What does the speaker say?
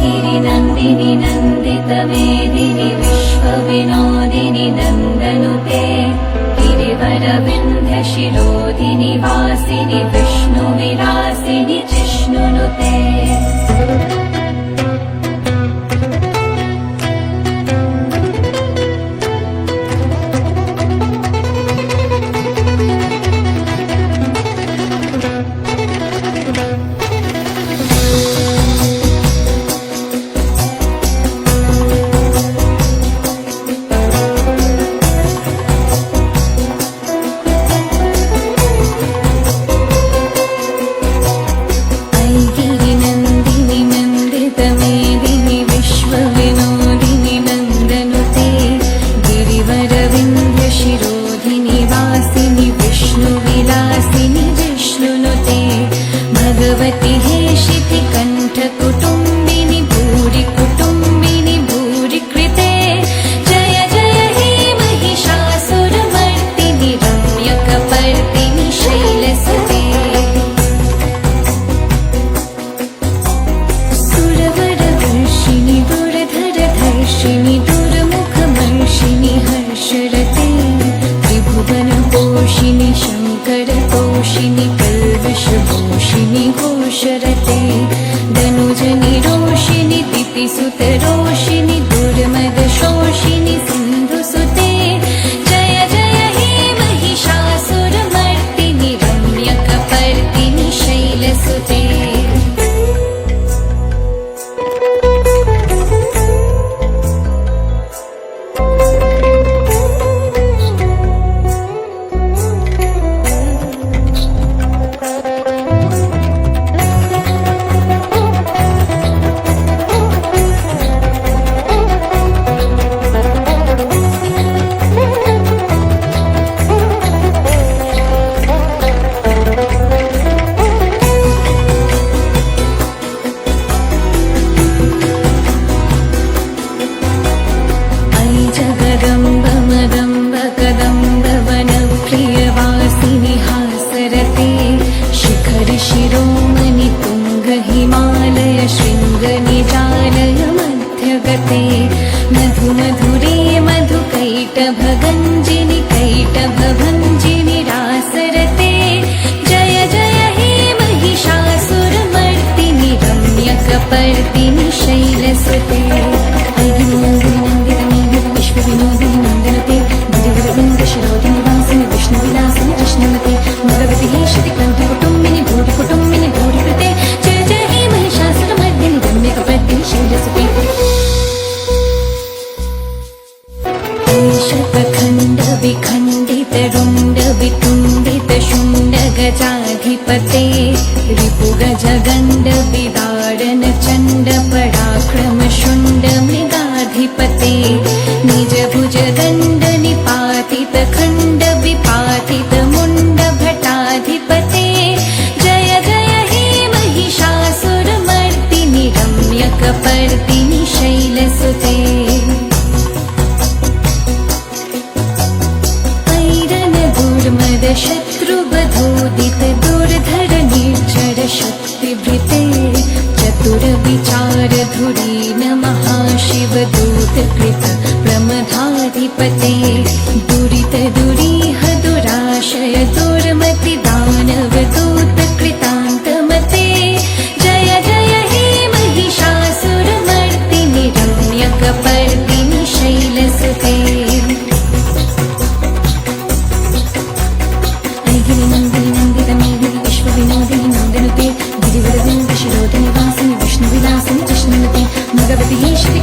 गिरिनन्दिनि नन्दितमेदिनि विश्वविनोदिनि नन्दनुते गिरिवरविन्ध्यशिरोधिनि वासिनि विष्णुविलासिनि जिष्णुनुते। भगवति हेशिति कण्ठकुटुम्बिनि भूरि कुटुम्बिनि भूरि कृते जय जय हे महिषासुरमर्दिनि रम्यकपर्दिनि शैलसुते। सुरवरवर्षिणि दुर्धरधर्षिणि दुर्मुखमर्षिणि हर्षरते त्रिभुवनपोषिणि शङ्करतोषिणि कल्वषभूषिणि घोषरते धनुजनि रोषिणि दितिसुतरोषिणि दुर्मदशोषिणि सिन्धुसुते जय जय हे महिषासुरमर्दिनि रम्यकपर्दिनि शैलसुते। जगदम्बमदम्बकदम्बवनप्रियवासिनि हासरते शिखरशिरोमणि तुङ्गहिमालय शृङ्गनिजालय मध्यगते मधुमधुरे मधुकैटभगञ्जिनि कैटभभञ्जिनि रासरते जय जय हे महिषासुरमर्दिनि रम्यकपर्दिनि शैलसुते। विश्वविनोदिनि नन्दनुते गिरिवरविन्दशिरोधिनि वासिनि विष्णुविलासिनि जिष्णुनुते भगवति हेशिति कण्ठकुटुम्बिनि भूरि कुटुम्बिनि भूरि कृते जय जय हे महिषासुरमर्दिनि रम्यकपर्दिनि शैलसुते। शतखण्डविखण्डितरुण्डवितुण्डितशुण्डगजाधिपते रिपुगजगण्डविदारण चण्डपराक्रमशुण्डमृगाधिपते निजभुजदण्डनिपातितखण्डविपातितमुण्डभटाधिपते जय जय हे महिषासुरमर्दिनि रम्यकपर्दिनि शैलसुते। शत्रुवधोदित दुर्धर निर्जर शक्तिभृते चतुरविचारधुरी महाशिवदूतकृत प्रमथाधिपते दुरित दुरीह दुराशय दुर्मति दानवदूतकृतान्तमते जय जय हे महिषासुरमर्दिनि रम्यकपर्दिनि शैलसुते। गिरिनन्दिनि नन्दितमेदिनि विश्वविनोदिनि नन्दनुते गिरिवरविन्दशिरोधिनि वासिनि विष्णुविलासिनि जिष्णुनुते भगवति हेशिति